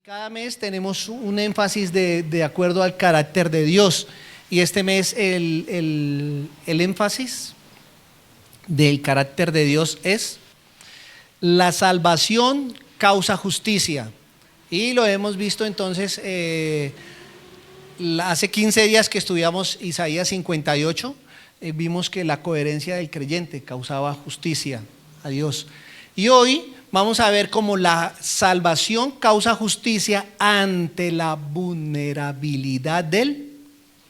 Cada mes tenemos un énfasis de acuerdo al carácter de Dios, y este mes el énfasis del carácter de Dios es: la salvación causa justicia. Y lo hemos visto entonces hace 15 días que estudiamos Isaías 58, vimos que la coherencia del creyente causaba justicia a Dios. Y hoy vamos a ver cómo la salvación causa justicia ante la vulnerabilidad del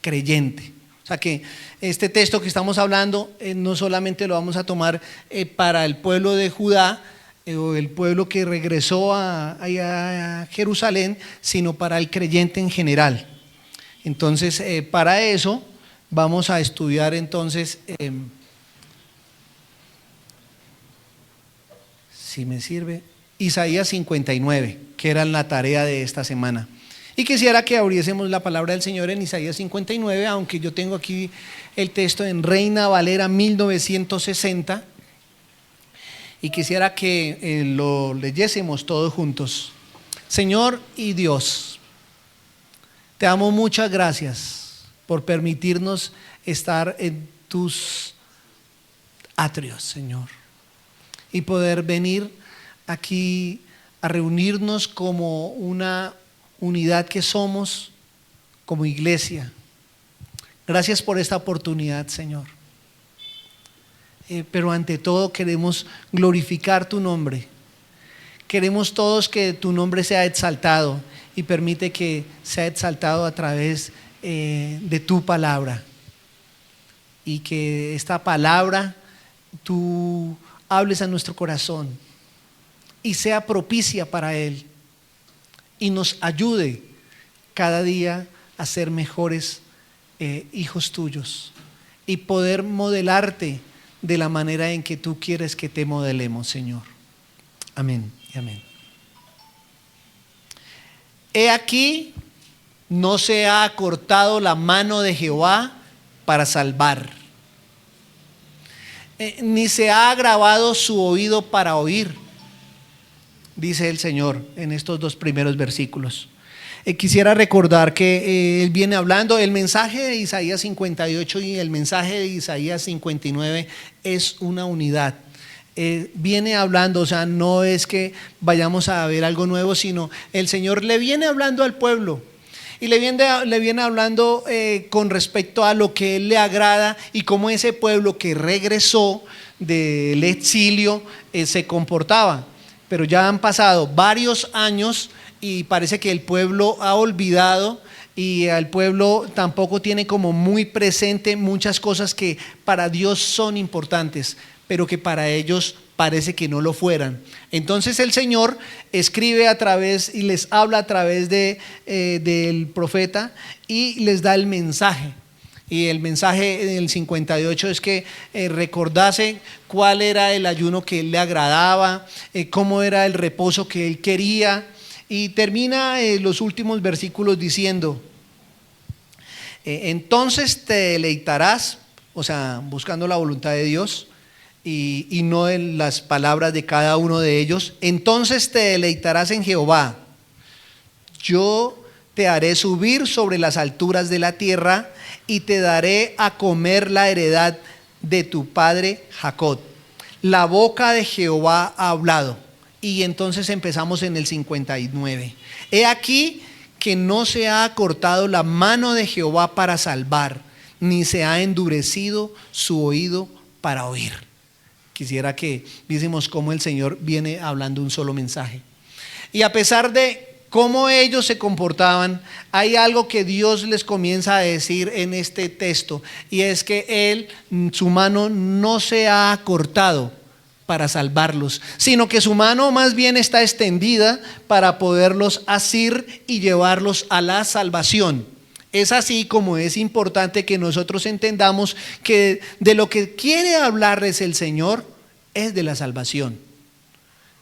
creyente. O sea que este texto que estamos hablando no solamente lo vamos a tomar para el pueblo de Judá o el pueblo que regresó a Jerusalén, sino para el creyente en general. Entonces para eso vamos a estudiar entonces si me sirve, Isaías 59, que era la tarea de esta semana. Y quisiera que abriésemos la palabra del Señor en Isaías 59, aunque yo tengo aquí el texto en Reina Valera 1960, y quisiera que lo leyésemos todos juntos. Señor y Dios, te damos muchas gracias por permitirnos estar en tus atrios, Señor, y poder venir aquí a reunirnos como una unidad que somos como iglesia. Gracias por esta oportunidad, Señor. Pero ante todo queremos glorificar tu nombre. Queremos todos que tu nombre sea exaltado, y permite que sea exaltado a través de tu palabra, y que esta palabra tú hables a nuestro corazón y sea propicia para él, y nos ayude cada día a ser mejores hijos tuyos y poder modelarte de la manera en que tú quieres que te modelemos, Señor. Amén y amén. He aquí, no se ha acortado la mano de Jehová para salvar, ni se ha agravado su oído para oír, dice el Señor en estos dos primeros versículos. Quisiera recordar que él viene hablando, el mensaje de Isaías 58 y el mensaje de Isaías 59 es una unidad. Viene hablando, o sea, no es que vayamos a ver algo nuevo, sino el Señor le viene hablando al pueblo, y le viene hablando con respecto a lo que él le agrada, y cómo ese pueblo que regresó del exilio se comportaba. Pero ya han pasado varios años y parece que el pueblo ha olvidado, y el pueblo tampoco tiene como muy presente muchas cosas que para Dios son importantes, pero que para ellos parece que no lo fueran. Entonces el Señor escribe a través y les habla a través del profeta, y les da el mensaje. Y el mensaje del 58 es que recordase cuál era el ayuno que él le agradaba, cómo era el reposo que él quería. Y termina los últimos versículos diciendo: entonces te deleitarás, o sea, buscando la voluntad de Dios y no en las palabras de cada uno de ellos. Entonces te deleitarás en Jehová. Yo te haré subir sobre las alturas de la tierra, y te daré a comer la heredad de tu padre Jacob. La boca de Jehová ha hablado. Y entonces empezamos en el 59. He aquí que no se ha acortado la mano de Jehová para salvar, ni se ha endurecido su oído para oír. Quisiera que viésemos cómo el Señor viene hablando un solo mensaje. Y a pesar de cómo ellos se comportaban, hay algo que Dios les comienza a decir en este texto, y es que su mano no se ha acortado para salvarlos, sino que su mano más bien está extendida para poderlos asir y llevarlos a la salvación. Es así como es importante que nosotros entendamos que de lo que quiere hablarles el Señor es de la salvación.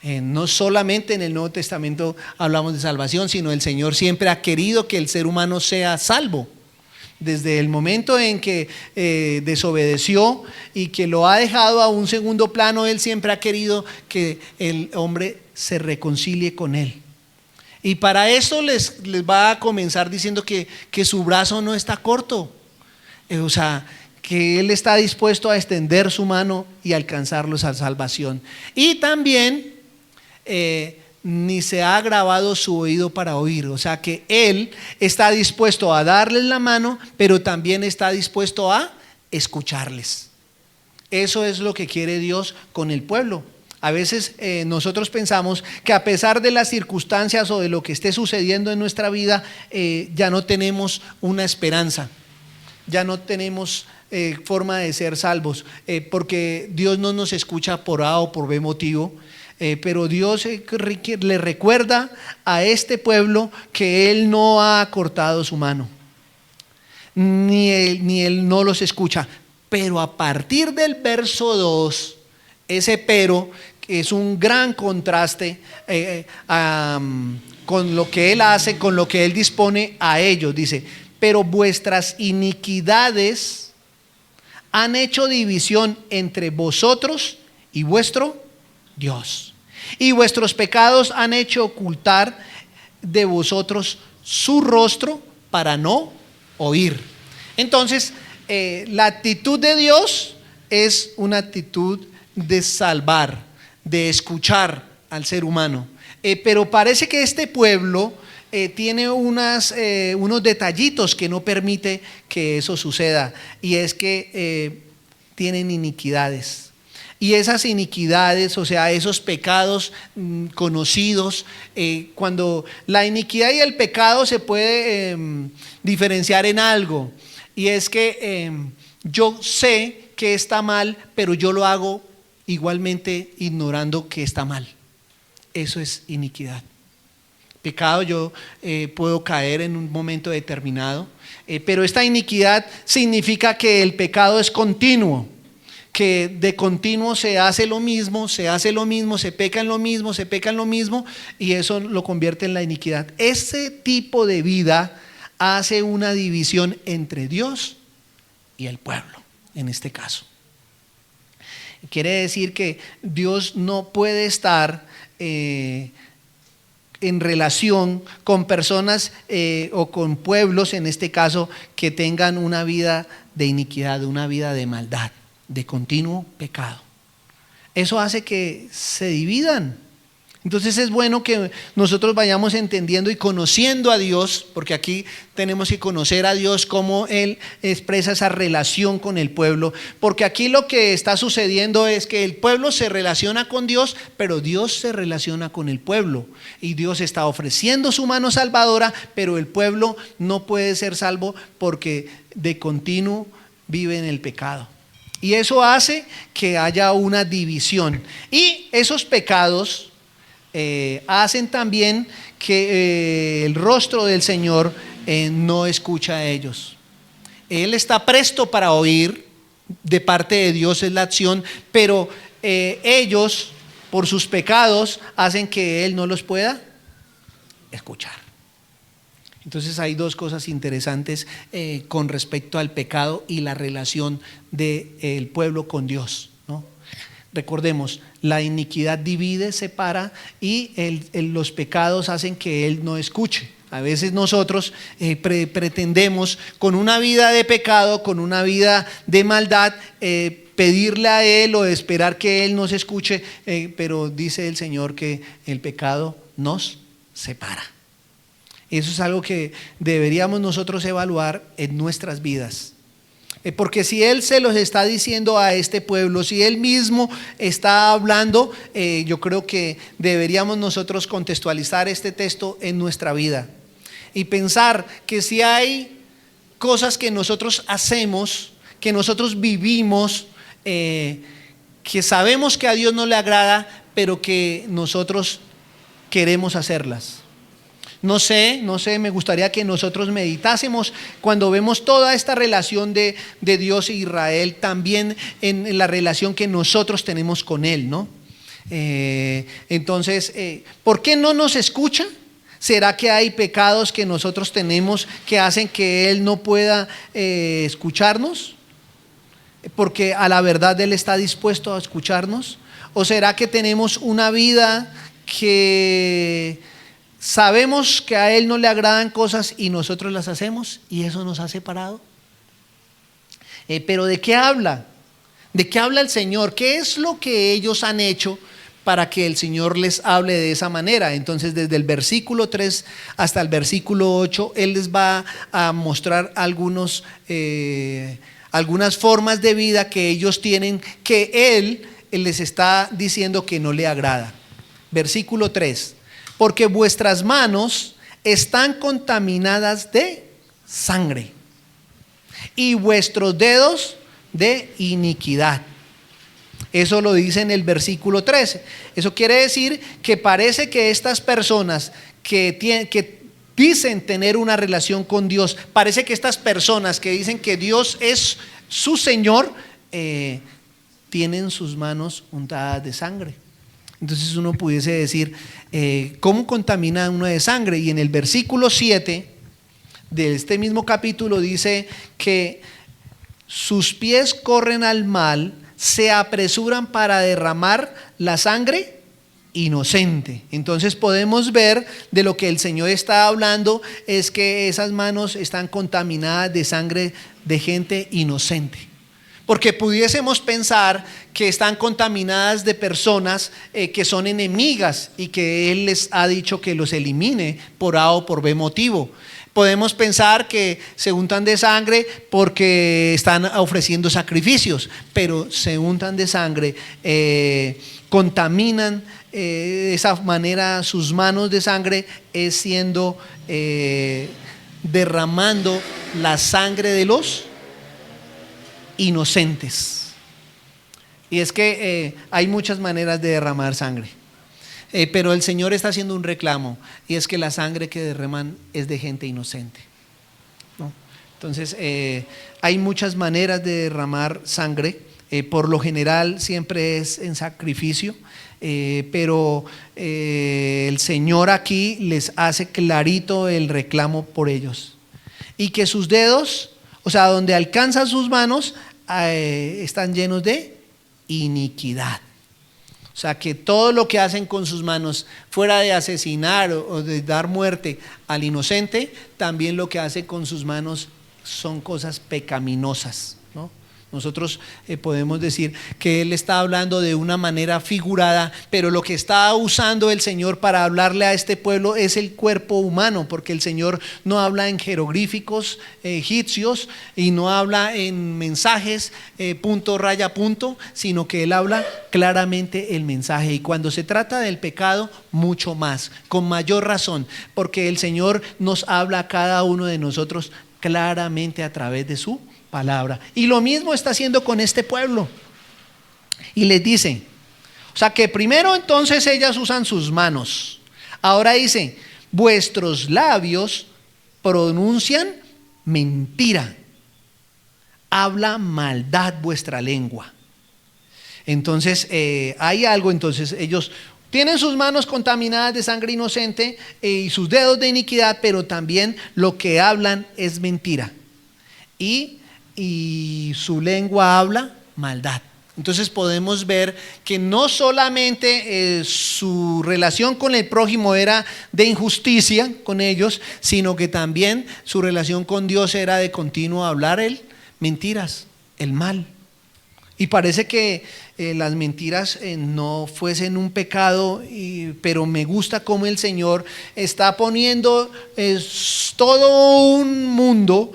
No solamente en el Nuevo Testamento hablamos de salvación, sino el Señor siempre ha querido que el ser humano sea salvo. Desde el momento en que desobedeció y que lo ha dejado a un segundo plano, Él siempre ha querido que el hombre se reconcilie con Él. Y para eso les va a comenzar diciendo que su brazo no está corto. O sea, que Él está dispuesto a extender su mano y alcanzarlos a salvación. Y también ni se ha agravado su oído para oír. O sea que Él está dispuesto a darles la mano, pero también está dispuesto a escucharles. Eso es lo que quiere Dios con el pueblo. A veces nosotros pensamos que a pesar de las circunstancias o de lo que esté sucediendo en nuestra vida, ya no tenemos una esperanza, ya no tenemos forma de ser salvos, porque Dios no nos escucha por A o por B motivo. Pero Dios le recuerda a este pueblo que Él no ha cortado su mano, ni él no los escucha. Pero a partir del verso 2, ese pero es un gran contraste con lo que Él hace, con lo que Él dispone a ellos. Dice: pero vuestras iniquidades han hecho división entre vosotros y vuestro Dios, y vuestros pecados han hecho ocultar de vosotros su rostro para no oír. Entonces, la actitud de Dios es una actitud de salvar, de escuchar al ser humano. Pero parece que este pueblo tiene unos detallitos que no permite que eso suceda, y es que tienen iniquidades. Y esas iniquidades, o sea, esos pecados conocidos, cuando la iniquidad y el pecado se puede diferenciar en algo, y es que yo sé que está mal, pero yo lo hago igualmente ignorando que está mal. Eso es iniquidad. Pecado, yo puedo caer en un momento determinado, pero esta iniquidad significa que el pecado es continuo, que de continuo se hace lo mismo, se peca en lo mismo, se peca en lo mismo, y eso lo convierte en la iniquidad. Ese tipo de vida hace una división entre Dios y el pueblo, en este caso. Quiere decir que Dios no puede estar en relación con personas o con pueblos, en este caso, que tengan una vida de iniquidad, una vida de maldad, de continuo pecado. Eso hace que se dividan. Entonces es bueno que nosotros vayamos entendiendo y conociendo a Dios, porque aquí tenemos que conocer a Dios, cómo Él expresa esa relación con el pueblo, porque aquí lo que está sucediendo es que el pueblo se relaciona con Dios, pero Dios se relaciona con el pueblo, y Dios está ofreciendo su mano salvadora, pero el pueblo no puede ser salvo porque de continuo vive en el pecado. Y eso hace que haya una división, y esos pecados hacen también que el rostro del Señor no escucha a ellos. Él está presto para oír, de parte de Dios es la acción, pero ellos, por sus pecados, hacen que Él no los pueda escuchar. Entonces hay dos cosas interesantes con respecto al pecado y la relación del pueblo con Dios, ¿no? Recordemos, la iniquidad divide, separa, y los pecados hacen que Él no escuche. A veces nosotros pretendemos, con una vida de pecado, con una vida de maldad, pedirle a Él o esperar que Él nos escuche, pero dice el Señor que el pecado nos separa. Eso es algo que deberíamos nosotros evaluar en nuestras vidas. Porque si Él se los está diciendo a este pueblo, si Él mismo está hablando, yo creo que deberíamos nosotros contextualizar este texto en nuestra vida y pensar que si hay cosas que nosotros hacemos, que nosotros vivimos, que sabemos que a Dios no le agrada, pero que nosotros queremos hacerlas. No sé, me gustaría que nosotros meditásemos cuando vemos toda esta relación de Dios e Israel, también en la relación que nosotros tenemos con Él, ¿no? Entonces, ¿por qué no nos escucha? ¿Será que hay pecados que nosotros tenemos que hacen que Él no pueda escucharnos? Porque a la verdad Él está dispuesto a escucharnos. ¿O será que tenemos una vida que sabemos que a Él no le agradan cosas y nosotros las hacemos y eso nos ha separado? Pero ¿de qué habla? ¿De qué habla el Señor? ¿Qué es lo que ellos han hecho para que el Señor les hable de esa manera? Entonces, desde el versículo 3 hasta el versículo 8, Él les va a mostrar algunas formas de vida que ellos tienen, que Él les está diciendo que no le agrada. Versículo 3: porque vuestras manos están contaminadas de sangre y vuestros dedos de iniquidad. Eso lo dice en el versículo 13. Eso quiere decir que parece que estas personas que dicen tener una relación con Dios, parece que estas personas que dicen que Dios es su Señor, tienen sus manos untadas de sangre. Entonces uno pudiese decir, ¿cómo contamina uno de sangre? Y en el versículo 7 de este mismo capítulo dice que sus pies corren al mal, se apresuran para derramar la sangre inocente. Entonces podemos ver de lo que el Señor está hablando, es que esas manos están contaminadas de sangre de gente inocente. Porque pudiésemos pensar que están contaminadas de personas que son enemigas y que Él les ha dicho que los elimine por A o por B motivo. Podemos pensar que se untan de sangre porque están ofreciendo sacrificios, pero se untan de sangre, contaminan de esa manera sus manos de sangre, es siendo derramando la sangre de los inocentes. Y es que hay muchas maneras de derramar sangre. Pero el Señor está haciendo un reclamo, y es que la sangre que derraman es de gente inocente, ¿no? Entonces hay muchas maneras de derramar sangre. Por lo general siempre es en sacrificio, pero el Señor aquí les hace clarito el reclamo por ellos, y que sus dedos, o sea, donde alcanzan sus manos, están llenos de iniquidad. O sea, que todo lo que hacen con sus manos, fuera de asesinar o de dar muerte al inocente, también lo que hace con sus manos son cosas pecaminosas, ¿no? Nosotros podemos decir que Él está hablando de una manera figurada, pero lo que está usando el Señor para hablarle a este pueblo es el cuerpo humano, porque el Señor no habla en jeroglíficos egipcios y no habla en mensajes punto, raya, punto, sino que Él habla claramente el mensaje. Y cuando se trata del pecado, mucho más, con mayor razón, porque el Señor nos habla a cada uno de nosotros claramente a través de su palabra. Y lo mismo está haciendo con este pueblo. Y les dice, o sea que primero entonces ellas usan sus manos. Ahora dice, vuestros labios pronuncian mentira, habla maldad vuestra lengua. Entonces hay algo, entonces ellos tienen sus manos contaminadas de sangre inocente y sus dedos de iniquidad, pero también lo que hablan es mentira. Y su lengua habla maldad. Entonces podemos ver que no solamente su relación con el prójimo era de injusticia con ellos, sino que también su relación con Dios era de continuo hablar mentiras, el mal. Y parece que las mentiras no fuesen un pecado, pero me gusta cómo el Señor está poniendo todo un mundo,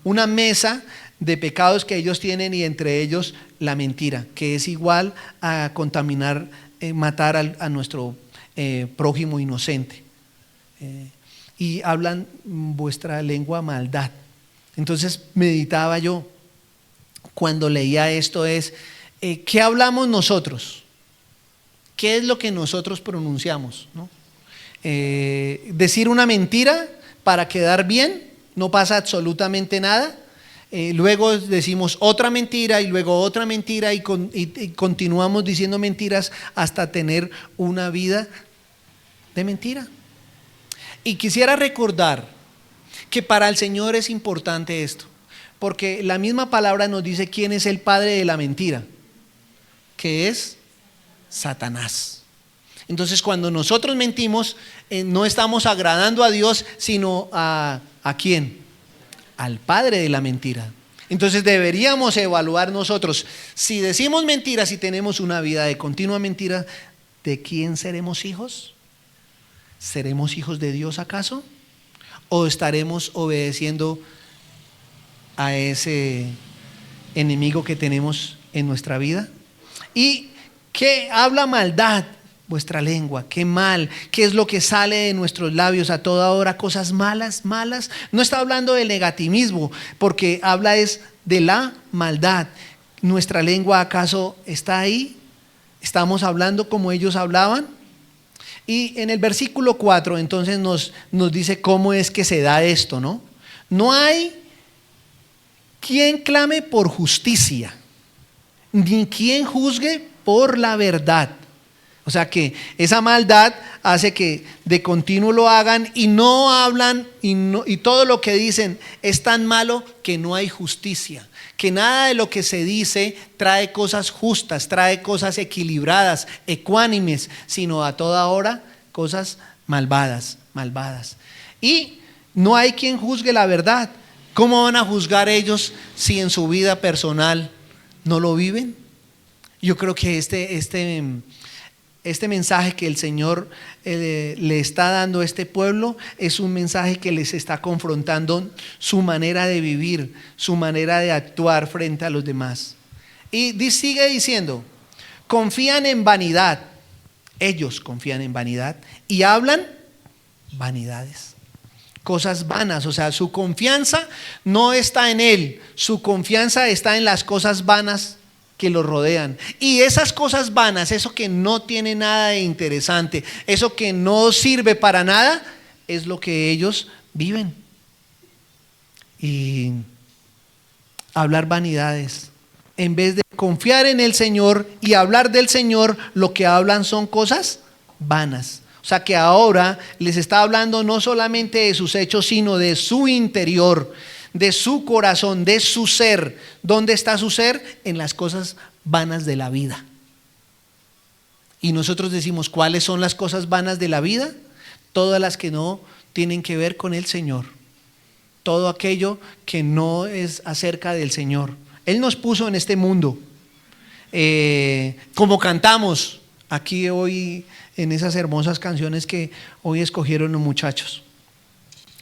una mesa de pecados que ellos tienen, y entre ellos la mentira, que es igual a contaminar, matar a nuestro prójimo inocente. Y hablan vuestra lengua maldad. Entonces meditaba yo cuando leía esto, ¿qué hablamos nosotros? ¿Qué es lo que nosotros pronunciamos, ¿no? Decir una mentira para quedar bien, no pasa absolutamente nada. luego decimos otra mentira y luego otra mentira y continuamos diciendo mentiras hasta tener una vida de mentira. Y quisiera recordar que para el Señor es importante esto, porque la misma palabra nos dice quién es el padre de la mentira, que es Satanás. Entonces, cuando nosotros mentimos, no estamos agradando a Dios, sino ¿a quién? Al padre de la mentira. Entonces deberíamos evaluar nosotros, si decimos mentiras y tenemos una vida de continua mentira, ¿de quién seremos hijos? ¿Seremos hijos de Dios acaso? ¿O estaremos obedeciendo a ese enemigo que tenemos en nuestra vida? ¿Y qué habla maldad? Vuestra lengua, qué mal, qué es lo que sale de nuestros labios a toda hora, cosas malas, malas. No está hablando de negativismo, porque habla es de la maldad. ¿Nuestra lengua acaso está ahí? ¿Estamos hablando como ellos hablaban? Y en el versículo 4 entonces nos dice cómo es que se da esto, ¿no? No hay quien clame por justicia, ni quien juzgue por la verdad. O sea que esa maldad hace que de continuo lo hagan y no hablan y todo lo que dicen es tan malo que no hay justicia, que nada de lo que se dice trae cosas justas, trae cosas equilibradas, ecuánimes, sino a toda hora cosas malvadas. Y no hay quien juzgue la verdad. ¿Cómo van a juzgar ellos si en su vida personal no lo viven? Yo creo que este mensaje que el Señor le está dando a este pueblo es un mensaje que les está confrontando su manera de vivir, su manera de actuar frente a los demás. Y sigue diciendo, confían en vanidad, ellos confían en vanidad y hablan vanidades, cosas vanas. O sea, su confianza no está en Él, su confianza está en las cosas vanas que lo rodean. Y esas cosas vanas, eso que no tiene nada de interesante, eso que no sirve para nada, es lo que ellos viven. Y hablar vanidades, en vez de confiar en el Señor y hablar del Señor, lo que hablan son cosas vanas. O sea que ahora les está hablando no solamente de sus hechos, sino de su interior, de su corazón, de su ser. ¿Dónde está su ser? En las cosas vanas de la vida. Y nosotros decimos, ¿cuáles son las cosas vanas de la vida? Todas las que no tienen que ver con el Señor. Todo aquello que no es acerca del Señor. Él nos puso en este mundo. Como cantamos aquí hoy en esas hermosas canciones que hoy escogieron los muchachos.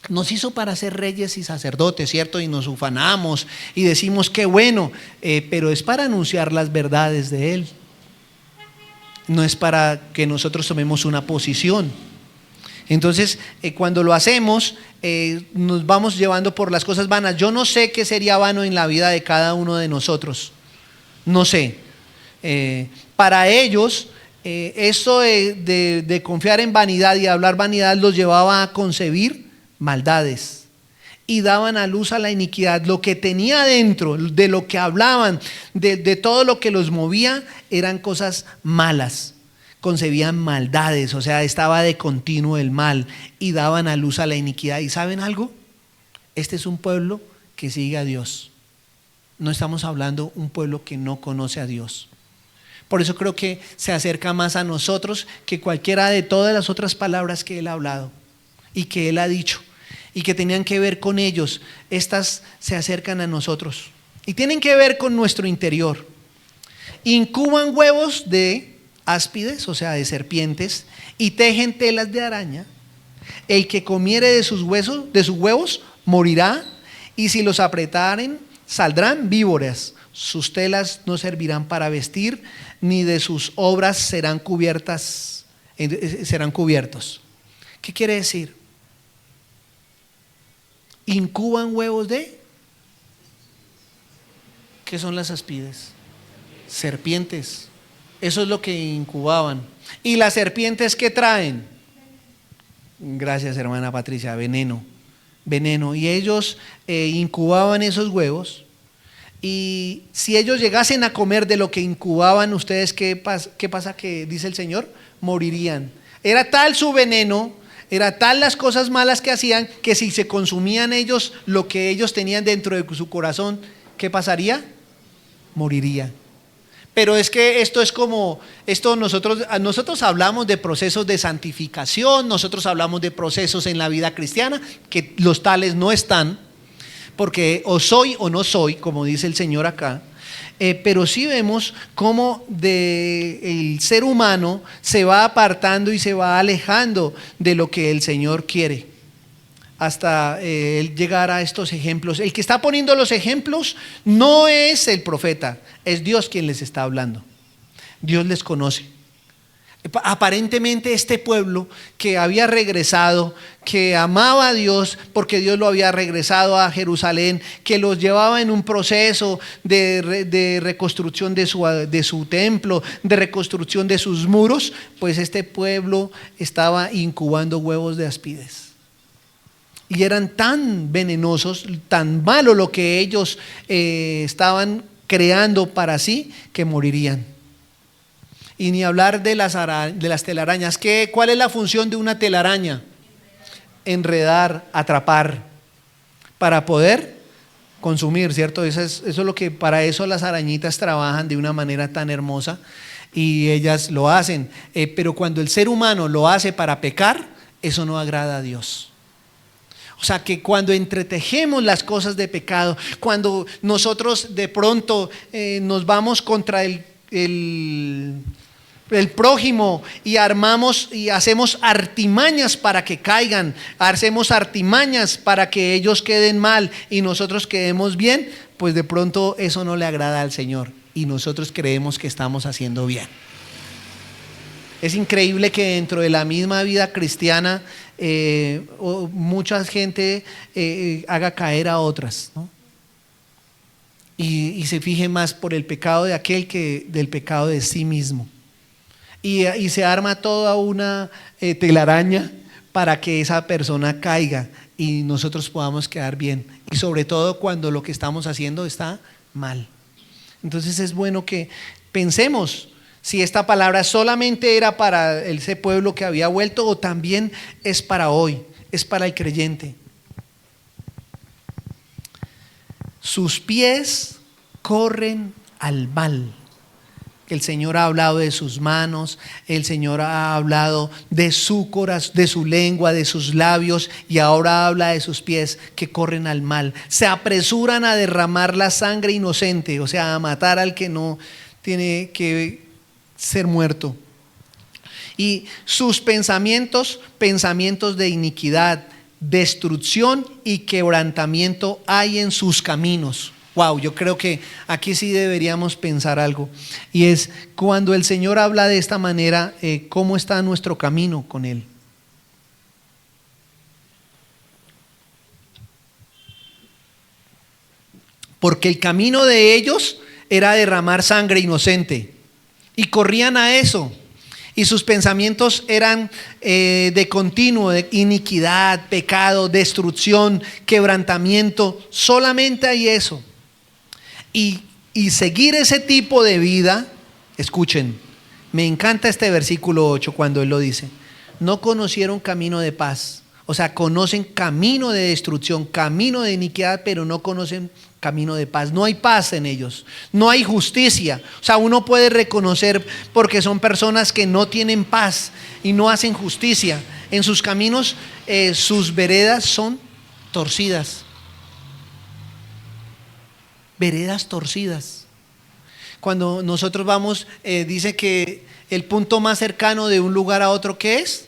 Nos hizo para ser reyes y sacerdotes, ¿cierto? Y nos ufanamos y decimos qué bueno, pero es para anunciar las verdades de Él. No es para que nosotros tomemos una posición. Entonces, cuando lo hacemos, nos vamos llevando por las cosas vanas. Yo no sé qué sería vano en la vida de cada uno de nosotros. No sé. Para ellos, esto de confiar en vanidad y hablar vanidad los llevaba a concebir maldades y daban a luz a la iniquidad. Lo que tenía dentro, de lo que hablaban, de todo lo que los movía, eran cosas malas. Concebían maldades, o sea, estaba de continuo el mal y daban a luz a la iniquidad. ¿Y saben algo? Este es un pueblo que sigue a Dios. No estamos hablando un pueblo que no conoce a Dios. Por eso creo que se acerca más a nosotros que cualquiera de todas las otras palabras que Él ha hablado y que Él ha dicho y que tenían que ver con ellos. Estas se acercan a nosotros y tienen que ver con nuestro interior. Incuban huevos de áspides, o sea, de serpientes, y tejen telas de araña. El que comiere de sus huevos, morirá, y si los apretaren, saldrán víboras. Sus telas no servirán para vestir, ni de sus obras serán cubiertos. ¿Qué quiere decir? Incuban huevos de... ¿Qué son las áspides? Serpientes. Eso es lo que incubaban. ¿Y las serpientes qué traen? Gracias, hermana Patricia, veneno. veneno, y ellos incubaban esos huevos, y si ellos llegasen a comer de lo que incubaban, ustedes, ¿qué pasa que dice el Señor? Morirían. Era tal su veneno, era tal las cosas malas que hacían, que si se consumían ellos lo que ellos tenían dentro de su corazón, ¿qué pasaría? Moriría. Pero es que esto es como, nosotros hablamos de procesos de santificación, nosotros hablamos de procesos en la vida cristiana, que los tales no están, porque o soy o no soy, como dice el Señor acá. Pero sí vemos cómo el ser humano se va apartando y se va alejando de lo que el Señor quiere, hasta él llegar a estos ejemplos. El que está poniendo los ejemplos no es el profeta, es Dios quien les está hablando. Dios les conoce. Aparentemente este pueblo que había regresado, que amaba a Dios porque Dios lo había regresado a Jerusalén, que los llevaba en un proceso de reconstrucción de su templo, de reconstrucción de sus muros, pues este pueblo estaba incubando huevos de áspides. Y eran tan venenosos, tan malo lo que ellos estaban creando para sí, que morirían. Y ni hablar de las telarañas. ¿Cuál es la función de una telaraña? Enredar, atrapar, para poder consumir, ¿cierto? Eso es lo que, para eso las arañitas trabajan de una manera tan hermosa, y ellas lo hacen. Pero cuando el ser humano lo hace para pecar, eso no agrada a Dios. O sea que cuando entretejemos las cosas de pecado, cuando nosotros de pronto nos vamos contra el prójimo y armamos y hacemos artimañas para que caigan, hacemos artimañas para que ellos queden mal y nosotros quedemos bien, pues de pronto eso no le agrada al Señor y nosotros creemos que estamos haciendo bien. Es increíble que dentro de la misma vida cristiana mucha gente haga caer a otras, ¿no? Y se fije más por el pecado de aquel que del pecado de sí mismo. Y se arma toda una telaraña para que esa persona caiga y nosotros podamos quedar bien. Y sobre todo cuando lo que estamos haciendo está mal. Entonces es bueno que pensemos si esta palabra solamente era para ese pueblo que había vuelto o también es para hoy, es para el creyente. Sus pies corren al mal. El Señor ha hablado de sus manos, el Señor ha hablado de su corazón, de su lengua, de sus labios, y ahora habla de sus pies que corren al mal. Se apresuran a derramar la sangre inocente, o sea, a matar al que no tiene que ser muerto. Y sus pensamientos de iniquidad, destrucción y quebrantamiento hay en sus caminos. Wow, yo creo que aquí sí deberíamos pensar algo, y es cuando el Señor habla de esta manera, ¿cómo está nuestro camino con Él? Porque el camino de ellos era derramar sangre inocente y corrían a eso, y sus pensamientos eran de continuo, de iniquidad, pecado, destrucción, quebrantamiento, solamente hay eso. Y seguir ese tipo de vida, escuchen, me encanta este versículo 8 cuando él lo dice: no conocieron camino de paz. O sea, conocen camino de destrucción, camino de iniquidad, pero no conocen camino de paz. No hay paz en ellos, no hay justicia. O sea, uno puede reconocer porque son personas que no tienen paz y no hacen justicia. En sus caminos, sus veredas son torcidas. Veredas torcidas. Cuando nosotros vamos, dice que el punto más cercano de un lugar a otro, ¿qué es?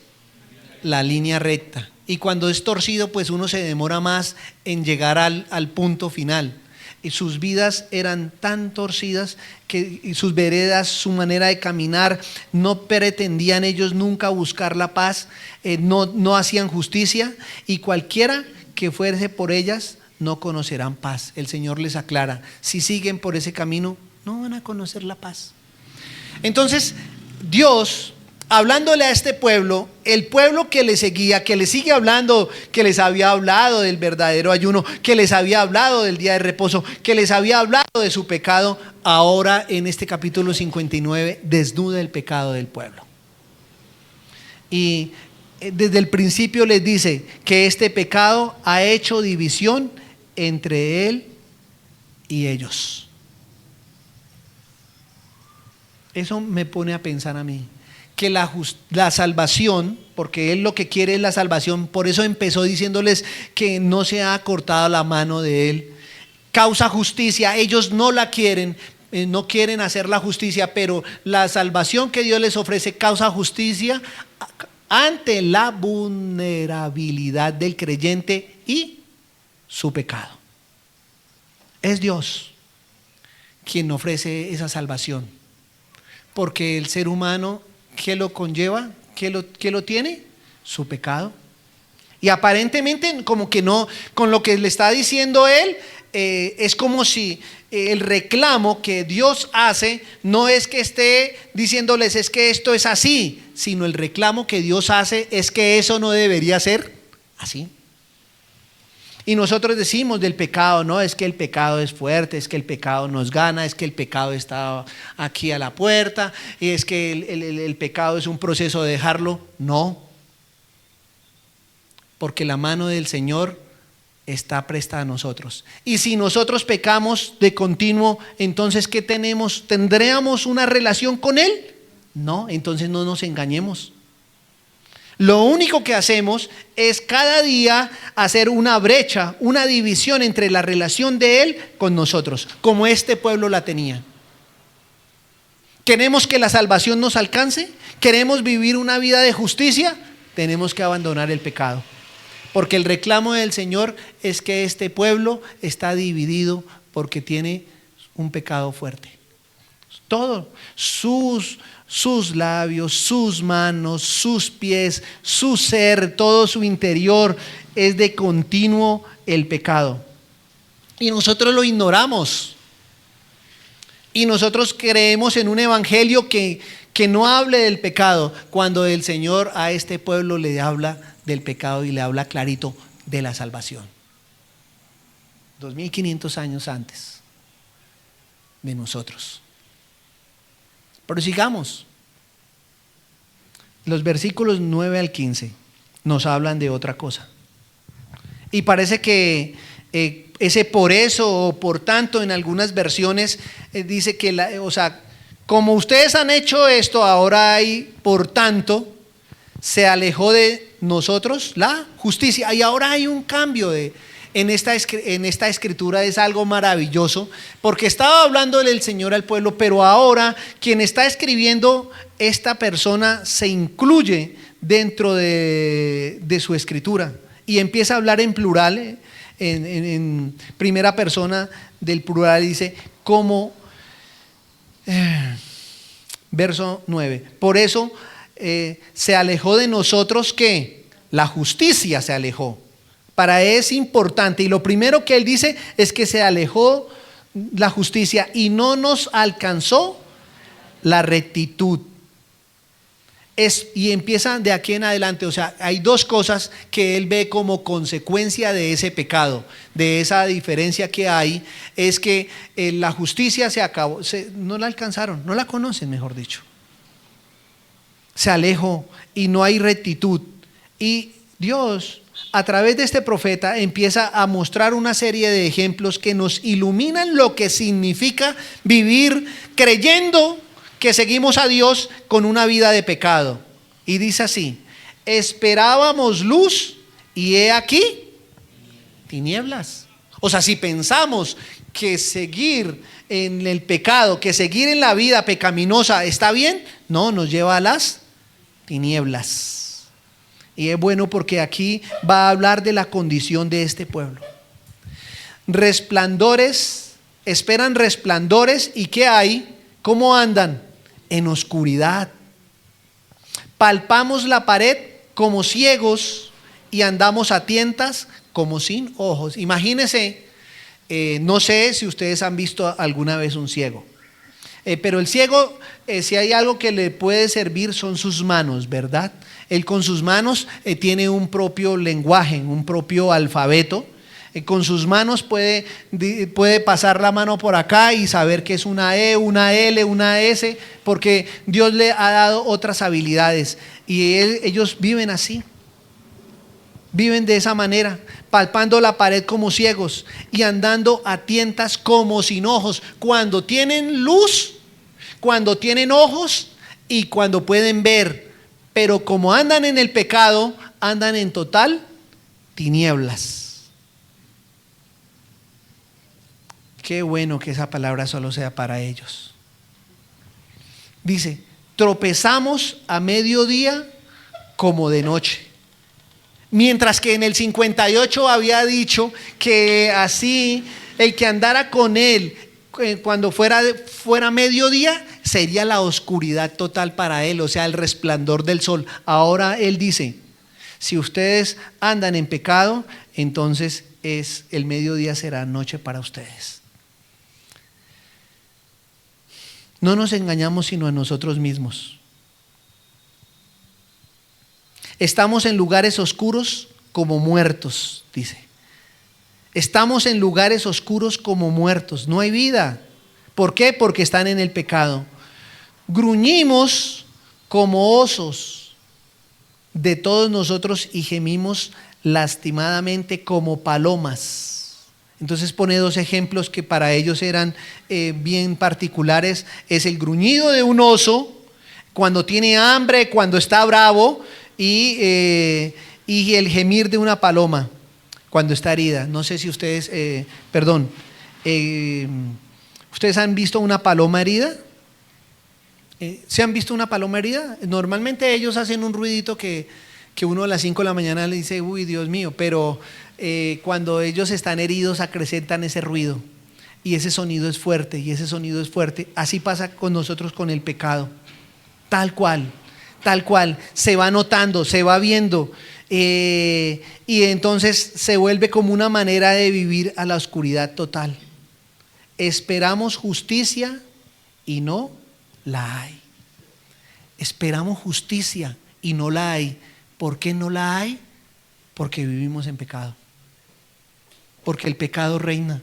La línea recta. Y cuando es torcido, pues uno se demora más en llegar al punto final. Y sus vidas eran tan torcidas que sus veredas, su manera de caminar, no pretendían ellos nunca buscar la paz, no hacían justicia, y cualquiera que fuese por ellas no conocerán paz. El Señor les aclara: si siguen por ese camino, no van a conocer la paz. Entonces, Dios hablándole a este pueblo, el pueblo que le seguía, que le sigue hablando, que les había hablado del verdadero ayuno, que les había hablado del día de reposo, que les había hablado de su pecado, ahora en este capítulo 59 desnuda el pecado del pueblo. Y desde el principio les dice que este pecado ha hecho división entre él y ellos. Eso me pone a pensar a mí, que la salvación, porque él lo que quiere es la salvación, por eso empezó diciéndoles que no se ha cortado la mano de él, causa justicia, ellos no la quieren, no quieren hacer la justicia, pero la salvación que Dios les ofrece causa justicia ante la vulnerabilidad del creyente y su pecado. Es Dios quien ofrece esa salvación, porque el ser humano, ¿qué lo conlleva? ¿Qué lo tiene? Su pecado. Y aparentemente como que no, con lo que le está diciendo él, es como si el reclamo que Dios hace no es que esté diciéndoles es que esto es así, sino el reclamo que Dios hace es que eso no debería ser así. Y nosotros decimos del pecado, no, es que el pecado es fuerte, es que el pecado nos gana, es que el pecado está aquí a la puerta, y es que el pecado es un proceso de dejarlo. No, porque la mano del Señor está presta a nosotros. Y si nosotros pecamos de continuo, entonces ¿qué tenemos? ¿Tendríamos una relación con Él? No, entonces no nos engañemos. Lo único que hacemos es cada día hacer una brecha, una división entre la relación de Él con nosotros, como este pueblo la tenía. ¿Queremos que la salvación nos alcance? ¿Queremos vivir una vida de justicia? Tenemos que abandonar el pecado. Porque el reclamo del Señor es que este pueblo está dividido porque tiene un pecado fuerte. Todo, sus labios, sus manos, sus pies, su ser, todo su interior es de continuo el pecado. Y nosotros lo ignoramos. Y nosotros creemos en un evangelio que no hable del pecado, cuando el Señor a este pueblo le habla del pecado y le habla clarito de la salvación. 2500 años antes de nosotros. Pero sigamos. Los versículos 9 al 15 nos hablan de otra cosa. Y parece que ese por eso o por tanto en algunas versiones dice que, como ustedes han hecho esto, ahora hay por tanto, se alejó de nosotros la justicia. Y ahora hay un cambio en esta escritura. Es algo maravilloso, porque estaba hablándole el Señor al pueblo, pero ahora quien está escribiendo, esta persona se incluye dentro de su escritura y empieza a hablar en plural, en primera persona del plural. Dice como verso 9, por eso se alejó de nosotros, que la justicia se alejó. Para él es importante, y lo primero que él dice es que se alejó la justicia y no nos alcanzó la rectitud. Y empieza de aquí en adelante. Hay dos cosas que él ve como consecuencia de ese pecado, de esa diferencia que hay. Es que la justicia se acabó, no la alcanzaron, no la conocen, mejor dicho. Se alejó y no hay rectitud. Y Dios, a través de este profeta, empieza a mostrar una serie de ejemplos que nos iluminan lo que significa vivir creyendo que seguimos a Dios con una vida de pecado. Y dice así: esperábamos luz y he aquí tinieblas. Si pensamos que seguir en el pecado, que seguir en la vida pecaminosa está bien, no, nos lleva a las tinieblas. Y es bueno porque aquí va a hablar de la condición de este pueblo. Resplandores, esperan resplandores, ¿y qué hay? ¿Cómo andan? En oscuridad. Palpamos la pared como ciegos y andamos a tientas como sin ojos. Imagínense, no sé si ustedes han visto alguna vez un ciego. Pero el ciego, si hay algo que le puede servir son sus manos, ¿verdad? Él con sus manos tiene un propio lenguaje, un propio alfabeto. Con sus manos puede pasar la mano por acá y saber que es una E, una L, una S, porque Dios le ha dado otras habilidades. Y ellos viven así. Viven de esa manera, palpando la pared como ciegos y andando a tientas como sin ojos. Cuando tienen luz, cuando tienen ojos y cuando pueden ver. Pero como andan en el pecado, andan en total tinieblas. Qué bueno que esa palabra solo sea para ellos. Dice, tropezamos a mediodía como de noche. Mientras que en el 58 había dicho que así el que andara con él cuando fuera mediodía sería la oscuridad total para él, o sea, el resplandor del sol. Ahora él dice, si ustedes andan en pecado, entonces el mediodía será noche para ustedes. No nos engañamos sino a nosotros mismos. Estamos en lugares oscuros como muertos, dice. Estamos en lugares oscuros como muertos. No hay vida. ¿Por qué? Porque están en el pecado. Gruñimos como osos de todos nosotros y gemimos lastimadamente como palomas. Entonces pone dos ejemplos que para ellos eran bien particulares. Es el gruñido de un oso cuando tiene hambre, cuando está bravo, y el gemir de una paloma cuando está herida. No sé si ustedes, ¿ustedes han visto una paloma herida? ¿Se han visto una paloma herida? Normalmente ellos hacen un ruidito que uno a las 5 de la mañana le dice, uy, Dios mío, pero cuando ellos están heridos acrecentan ese ruido y ese sonido es fuerte y ese sonido es fuerte. Así pasa con nosotros con el pecado, tal cual, se va notando, se va viendo y entonces se vuelve como una manera de vivir a la oscuridad total. Esperamos justicia y no la hay. Esperamos justicia y no la hay. ¿Por qué no la hay? Porque vivimos en pecado. Porque el pecado reina.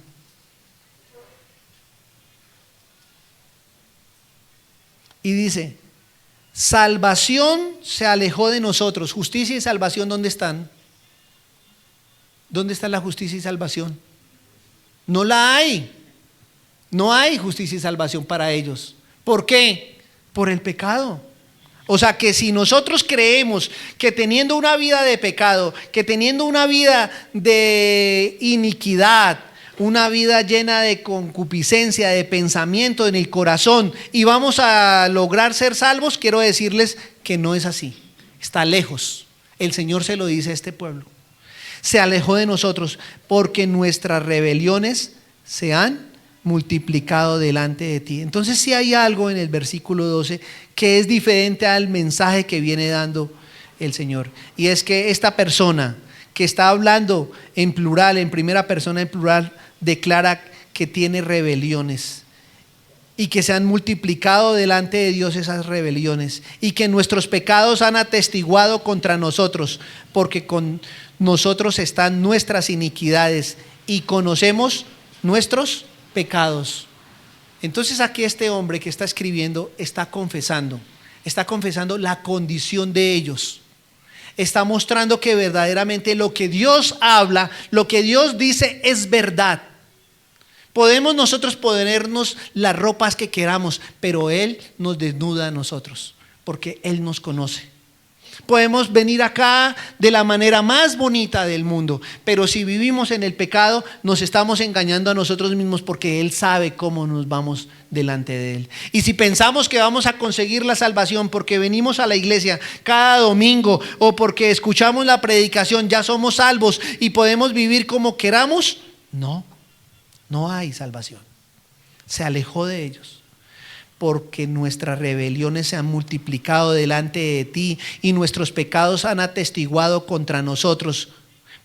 Y dice, salvación se alejó de nosotros. Justicia y salvación, ¿dónde están? ¿Dónde está la justicia y salvación? No la hay. No hay justicia y salvación para ellos. ¿Por qué? Por el pecado. O sea que si nosotros creemos que teniendo una vida de pecado, que teniendo una vida de iniquidad, una vida llena de concupiscencia, de pensamiento en el corazón, y vamos a lograr ser salvos, quiero decirles que no es así. Está lejos. El Señor se lo dice a este pueblo. Se alejó de nosotros porque nuestras rebeliones se han multiplicado delante de ti. Entonces sí hay algo en el versículo 12 que es diferente al mensaje que viene dando el Señor, y es que esta persona que está hablando en plural, en primera persona en plural, declara que tiene rebeliones y que se han multiplicado delante de Dios esas rebeliones y que nuestros pecados han atestiguado contra nosotros, porque con nosotros están nuestras iniquidades y conocemos nuestros pecados. Entonces aquí este hombre que está escribiendo está confesando la condición de ellos. Está mostrando que verdaderamente lo que Dios habla, lo que Dios dice es verdad. Podemos nosotros ponernos las ropas que queramos, pero Él nos desnuda a nosotros, porque Él nos conoce. Podemos venir acá de la manera más bonita del mundo, pero si vivimos en el pecado, nos estamos engañando a nosotros mismos, porque Él sabe cómo nos vamos delante de Él. Y si pensamos que vamos a conseguir la salvación porque venimos a la iglesia cada domingo o porque escuchamos la predicación, ya somos salvos y podemos vivir como queramos, no hay salvación. Se alejó de ellos. Porque nuestras rebeliones se han multiplicado delante de ti y nuestros pecados han atestiguado contra nosotros,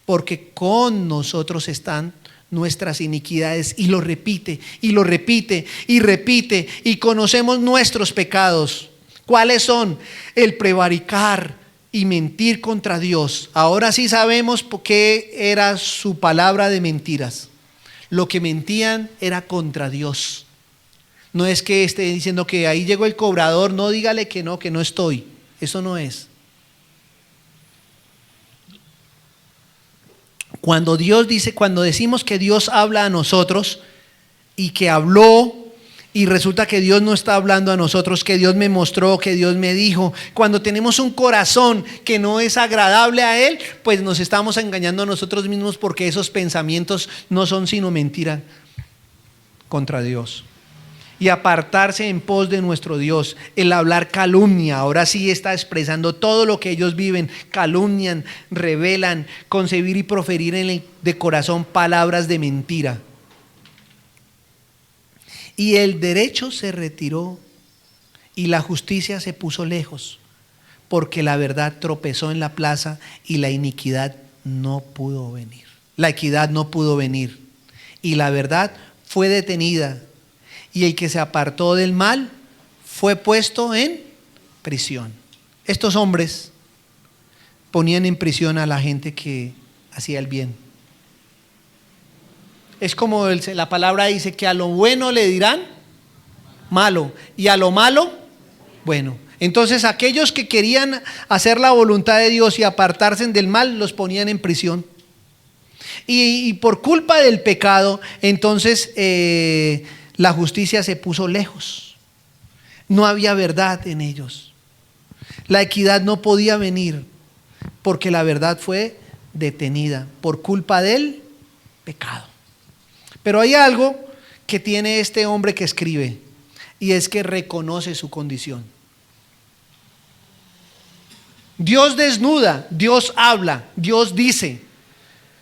porque con nosotros están nuestras iniquidades, y lo repite y lo repite y repite, y conocemos nuestros pecados. ¿Cuáles son? El prevaricar y mentir contra Dios. Ahora sí sabemos por qué era su palabra de mentiras. Lo que mentían era contra Dios. No es que esté diciendo que ahí llegó el cobrador, no, dígale que no estoy. Eso no es. Cuando Dios dice, cuando decimos que Dios habla a nosotros y que habló, y resulta que Dios no está hablando a nosotros, que Dios me mostró, que Dios me dijo, cuando tenemos un corazón que no es agradable a Él, pues nos estamos engañando a nosotros mismos, porque esos pensamientos no son sino mentira contra Dios. Y apartarse en pos de nuestro Dios, el hablar calumnia, ahora sí está expresando todo lo que ellos viven, calumnian, revelan, concebir y proferir de corazón palabras de mentira. Y el derecho se retiró y la justicia se puso lejos, porque la verdad tropezó en la plaza y la iniquidad no pudo venir. La equidad no pudo venir y la verdad fue detenida. Y el que se apartó del mal fue puesto en prisión. Estos hombres ponían en prisión a la gente que hacía el bien. Es como la palabra dice, que a lo bueno le dirán malo y a lo malo bueno. Entonces aquellos que querían hacer la voluntad de Dios y apartarse del mal, los ponían en prisión. Y por culpa del pecado, entonces la justicia se puso lejos. No había verdad en ellos. La equidad no podía venir porque la verdad fue detenida por culpa del pecado. Pero hay algo que tiene este hombre que escribe, y es que reconoce su condición. Dios desnuda, Dios habla, Dios dice,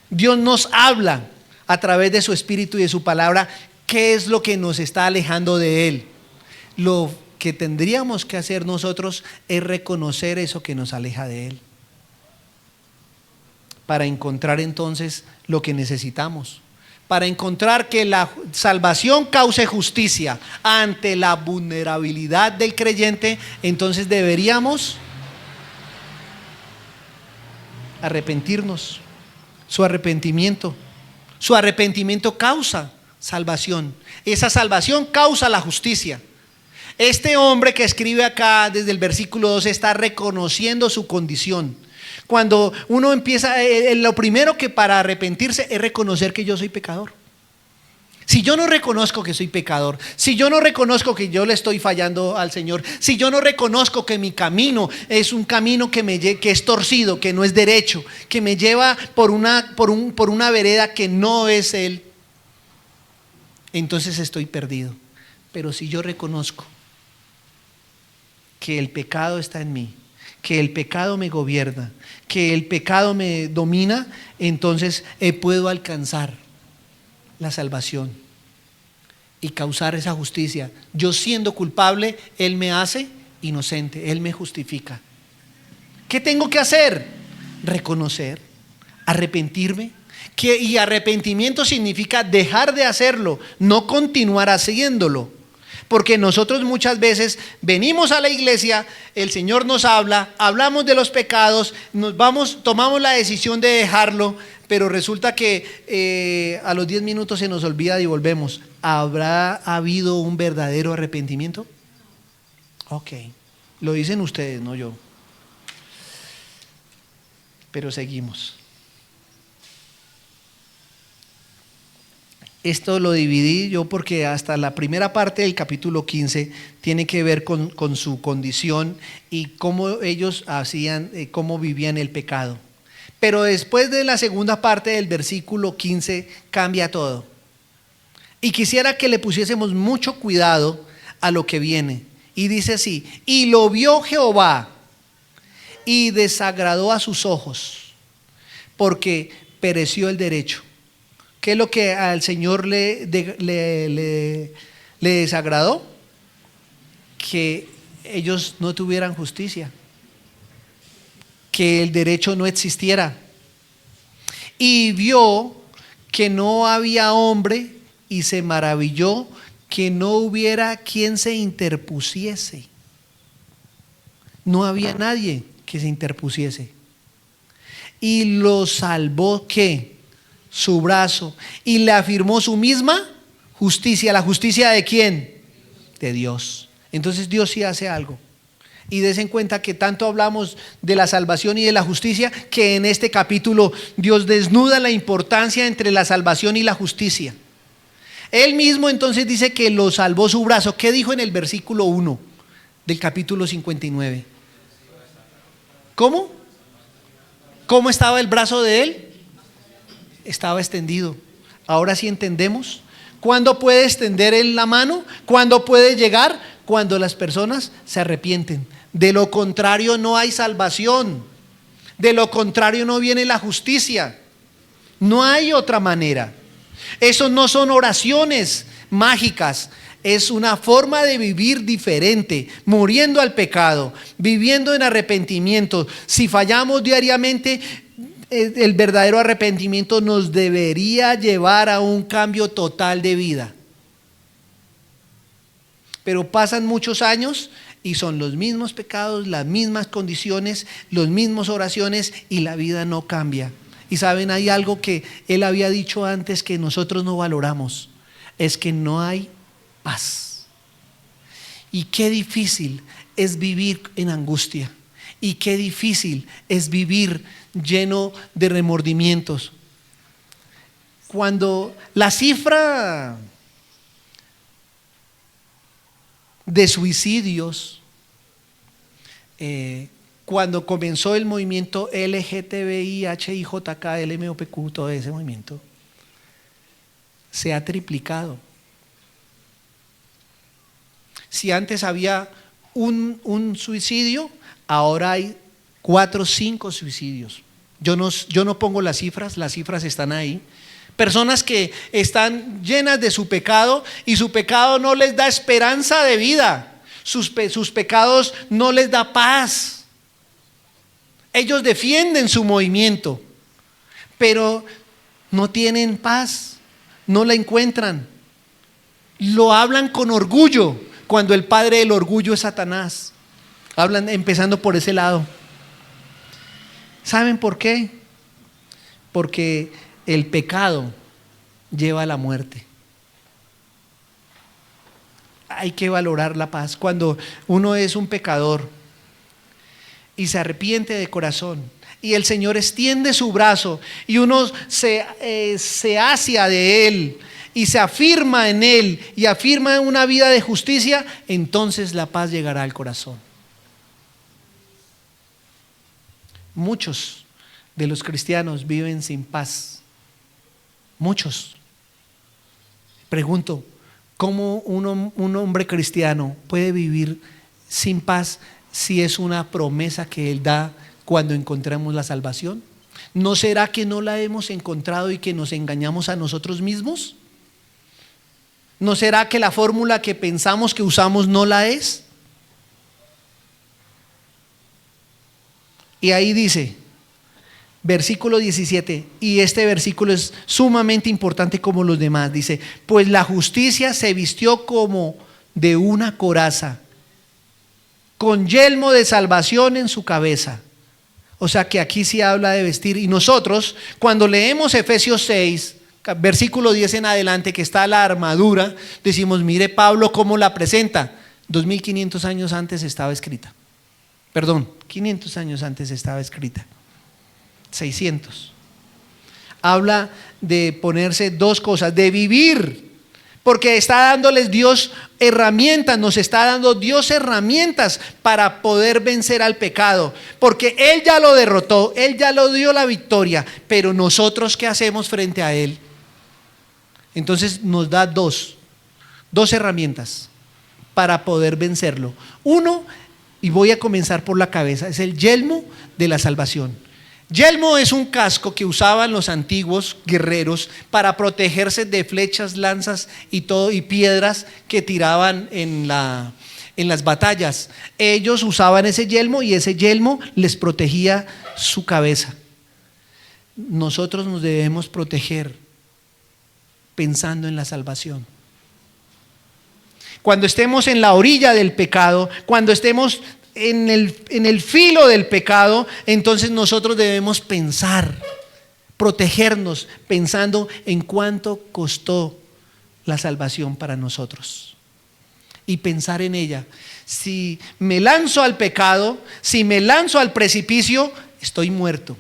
Dios nos habla a través de su Espíritu y de su palabra. ¿Qué es lo que nos está alejando de Él? Lo que tendríamos que hacer nosotros es reconocer eso que nos aleja de Él, para encontrar entonces lo que necesitamos, para encontrar que la salvación cause justicia ante la vulnerabilidad del creyente. Entonces deberíamos arrepentirnos. Su arrepentimiento causa salvación. Esa salvación causa la justicia. Este hombre que escribe acá desde el versículo 12 está reconociendo su condición. Cuando uno empieza, lo primero que para arrepentirse es reconocer que yo soy pecador. Si yo no reconozco que soy pecador, si yo no reconozco que yo le estoy fallando al Señor, si yo no reconozco que mi camino es un camino que es torcido, que no es derecho, que me lleva por una vereda que no es Él, entonces estoy perdido. Pero si yo reconozco que el pecado está en mí, que el pecado me gobierna, que el pecado me domina, entonces puedo alcanzar la salvación y causar esa justicia. Yo siendo culpable, Él me hace inocente, Él me justifica. ¿Qué tengo que hacer? Reconocer, arrepentirme. Y arrepentimiento significa dejar de hacerlo, no continuar haciéndolo. Porque nosotros muchas veces venimos a la iglesia, el Señor nos habla, hablamos de los pecados, tomamos la decisión de dejarlo, pero resulta que a los 10 minutos se nos olvida y volvemos. ¿Habrá habido un verdadero arrepentimiento? Ok, lo dicen ustedes, no yo. Pero seguimos. Esto lo dividí yo porque hasta la primera parte del capítulo 15 tiene que ver con su condición y cómo ellos hacían, cómo vivían el pecado. Pero después de la segunda parte del versículo 15 cambia todo. Y quisiera que le pusiésemos mucho cuidado a lo que viene. Y dice así: y lo vio Jehová y desagradó a sus ojos, porque pereció el derecho. ¿Qué es lo que al Señor le desagradó? Que ellos no tuvieran justicia, que el derecho no existiera. Y vio que no había hombre y se maravilló que no hubiera quien se interpusiese. No había nadie que se interpusiese. Y lo salvó, ¿qué? Su brazo. Y le afirmó su misma justicia. ¿La justicia de quién? De Dios. Entonces Dios sí hace algo. Y des en cuenta que tanto hablamos de la salvación y de la justicia, que en este capítulo Dios desnuda la importancia entre la salvación y la justicia. Él mismo entonces dice que lo salvó su brazo. ¿Qué dijo en el versículo 1 del capítulo 59? ¿Cómo? ¿Cómo estaba el brazo de él? Estaba extendido. Ahora sí entendemos. ¿Cuándo puede extender él la mano? ¿Cuándo puede llegar? Cuando las personas se arrepienten. De lo contrario no hay salvación. De lo contrario no viene la justicia. No hay otra manera. Eso no son oraciones mágicas. Es una forma de vivir diferente, muriendo al pecado, viviendo en arrepentimiento. Si fallamos diariamente, el verdadero arrepentimiento nos debería llevar a un cambio total de vida. Pero pasan muchos años y son los mismos pecados, las mismas condiciones, las mismas oraciones y la vida no cambia. Y saben, hay algo que él había dicho antes que nosotros no valoramos, es que no hay paz. Y qué difícil es vivir en angustia. Y qué difícil es vivir lleno de remordimientos. Cuando la cifra de suicidios, cuando comenzó el movimiento LGTBI, HIJK, LMOPQ, todo ese movimiento, se ha triplicado. Si antes había un suicidio, ahora hay 4 o 5 suicidios. Yo no pongo las cifras están ahí. Personas que están llenas de su pecado y su pecado no les da esperanza de vida. Sus pecados no les da paz. Ellos defienden su movimiento, pero no tienen paz, no la encuentran. Lo hablan con orgullo, cuando el padre del orgullo es Satanás. Hablan empezando por ese lado. ¿Saben por qué? Porque el pecado lleva a la muerte. Hay que valorar la paz. Cuando uno es un pecador y se arrepiente de corazón y el Señor extiende su brazo y uno se acia de Él y se afirma en Él y afirma una vida de justicia, entonces la paz llegará al corazón. Muchos de los cristianos viven sin paz. Muchos. Pregunto, ¿cómo un hombre cristiano puede vivir sin paz si es una promesa que Él da cuando encontramos la salvación? ¿No será que no la hemos encontrado y que nos engañamos a nosotros mismos? ¿No será que la fórmula que pensamos que usamos no la es? Y ahí dice, versículo 17, y este versículo es sumamente importante como los demás, dice, pues la justicia se vistió como de una coraza, con yelmo de salvación en su cabeza. O sea que aquí sí habla de vestir. Y nosotros, cuando leemos Efesios 6, versículo 10 en adelante, que está la armadura, decimos, mire Pablo cómo la presenta. 2500 años antes estaba escrita. Perdón, 500 años antes estaba escrita. 600. Habla de ponerse 2 cosas, de vivir, porque está dándoles Dios herramientas, nos está dando Dios herramientas para poder vencer al pecado, porque Él ya lo derrotó, Él ya lo dio la victoria, pero nosotros ¿qué hacemos frente a Él? Entonces nos da dos herramientas para poder vencerlo. Uno, y voy a comenzar por la cabeza, es el yelmo de la salvación. Yelmo es un casco que usaban los antiguos guerreros para protegerse de flechas, lanzas y piedras que tiraban en las batallas. Ellos usaban ese yelmo y ese yelmo les protegía su cabeza. Nosotros nos debemos proteger pensando en la salvación. Cuando estemos en la orilla del pecado, cuando estemos en el filo del pecado, entonces nosotros debemos pensar, protegernos, pensando en cuánto costó la salvación para nosotros. Y pensar en ella. Si me lanzo al pecado, si me lanzo al precipicio, estoy muerto.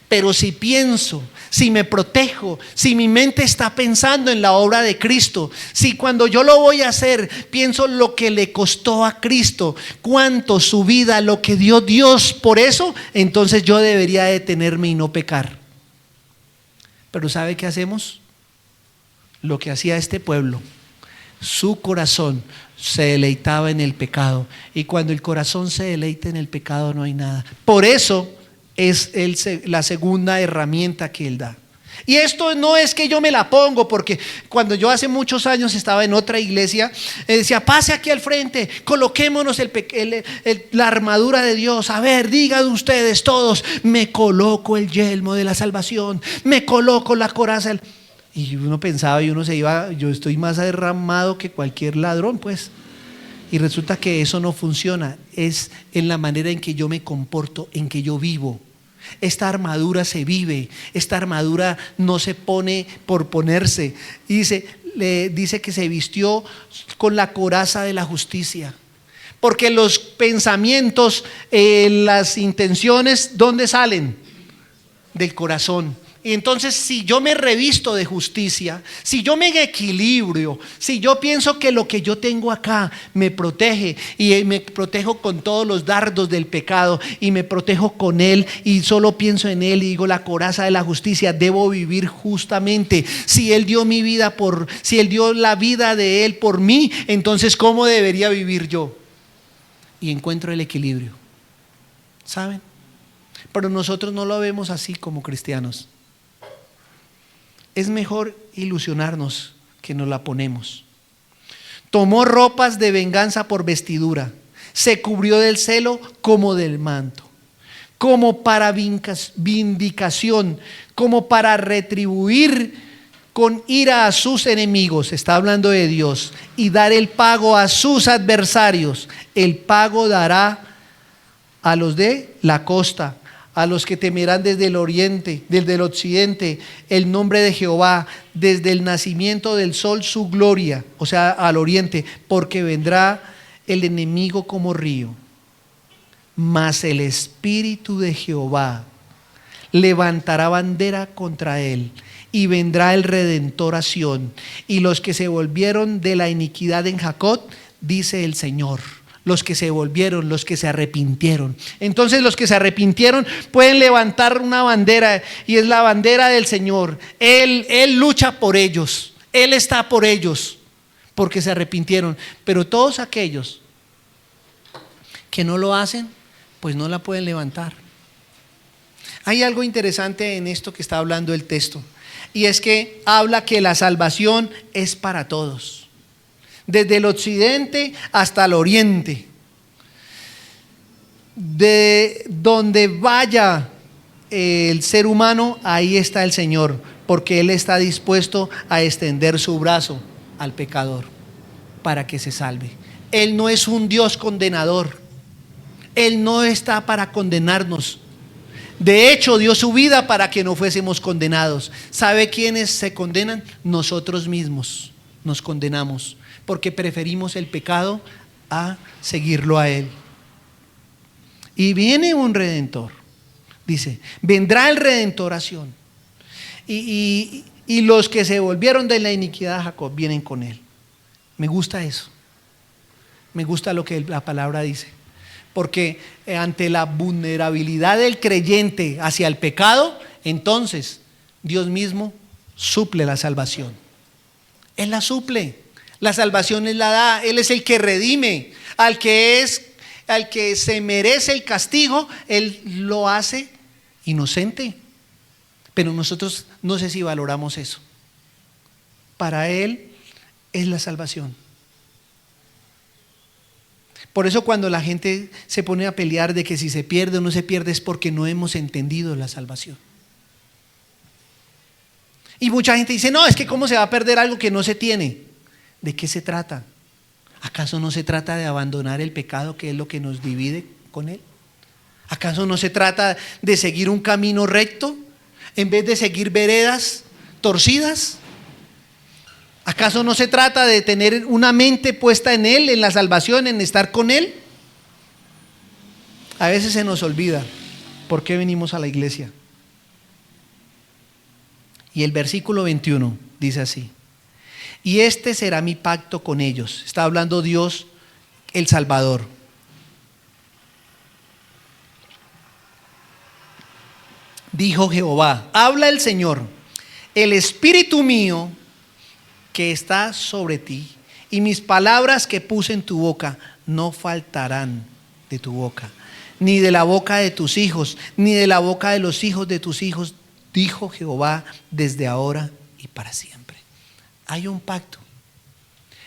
Pero si pienso, si me protejo, si mi mente está pensando en la obra de Cristo, si cuando yo lo voy a hacer pienso lo que le costó a Cristo, cuánto su vida, lo que dio Dios por eso, entonces yo debería detenerme y no pecar. Pero ¿sabe qué hacemos? Lo que hacía este pueblo. Su corazón se deleitaba en el pecado, y cuando el corazón se deleita en el pecado no hay nada. Por eso es la segunda herramienta que Él da. Y esto no es que yo me la pongo, porque cuando yo hace muchos años estaba en otra iglesia, decía: pase aquí al frente, coloquémonos la armadura de Dios. A ver, digan ustedes todos: me coloco el yelmo de la salvación, me coloco la coraza. Y uno pensaba y uno se iba: yo estoy más derramado que cualquier ladrón, pues. Y resulta que eso no funciona. Es en la manera en que yo me comporto, en que yo vivo. Esta armadura se vive, esta armadura no se pone por ponerse. Y dice que se vistió con la coraza de la justicia. Porque los pensamientos, las intenciones, ¿dónde salen? Del corazón. Y entonces, si yo me revisto de justicia, si yo me equilibrio, si yo pienso que lo que yo tengo acá me protege, y me protejo con todos los dardos del pecado, y me protejo con Él, y solo pienso en Él, y digo: la coraza de la justicia, debo vivir justamente. Si Él dio mi vida si Él dio la vida de Él por mí, entonces ¿cómo debería vivir yo? Y encuentro el equilibrio, ¿saben? Pero nosotros no lo vemos así como cristianos. Es mejor ilusionarnos que nos la ponemos. Tomó ropas de venganza por vestidura, se cubrió del celo como del manto, como para vindicación, como para retribuir con ira a sus enemigos. Está hablando de Dios. Y dar el pago a sus adversarios. El pago dará a los de la costa, a los que temerán desde el oriente, desde el occidente, el nombre de Jehová, desde el nacimiento del sol su gloria, o sea, al oriente, porque vendrá el enemigo como río, mas el Espíritu de Jehová levantará bandera contra él, y vendrá el Redentor a Sión, y los que se volvieron de la iniquidad en Jacob, dice el Señor. Los que se volvieron, los que se arrepintieron. Entonces los que se arrepintieron pueden levantar una bandera, y es la bandera del Señor. Él lucha por ellos, Él está por ellos, porque se arrepintieron. Pero todos aquellos que no lo hacen, pues no la pueden levantar. Hay algo interesante en esto que está hablando el texto, y es que habla que la salvación es para todos. Desde el occidente hasta el oriente, de donde vaya el ser humano, ahí está el Señor, porque Él está dispuesto a extender su brazo al pecador para que se salve. Él no es un Dios condenador, Él no está para condenarnos. De hecho, dio su vida para que no fuésemos condenados. ¿Sabe quiénes se condenan? Nosotros mismos nos condenamos, porque preferimos el pecado a seguirlo a Él. Y viene un Redentor, dice: vendrá el Redentor a Sión, y los que se volvieron de la iniquidad de Jacob vienen con Él. Me gusta eso, me gusta lo que la palabra dice, porque ante la vulnerabilidad del creyente hacia el pecado, entonces Dios mismo suple la salvación. Él la suple. La salvación Él la da. Él es el que redime. Al que se merece el castigo, Él lo hace inocente. Pero nosotros no sé si valoramos eso. Para Él es la salvación. Por eso cuando la gente se pone a pelear de que si se pierde o no se pierde, es porque no hemos entendido la salvación. Y mucha gente dice, no, es que cómo se va a perder algo que no se tiene. ¿De qué se trata? ¿Acaso no se trata de abandonar el pecado, que es lo que nos divide con Él? ¿Acaso no se trata de seguir un camino recto en vez de seguir veredas torcidas? ¿Acaso no se trata de tener una mente puesta en Él, en la salvación, en estar con Él? A veces se nos olvida por qué venimos a la iglesia. Y el versículo 21 dice así: y este será mi pacto con ellos. Está hablando Dios, el Salvador. Dijo Jehová, habla el Señor, el Espíritu mío que está sobre ti y mis palabras que puse en tu boca no faltarán de tu boca, ni de la boca de tus hijos, ni de la boca de los hijos de tus hijos, dijo Jehová, desde ahora y para siempre. Hay un pacto.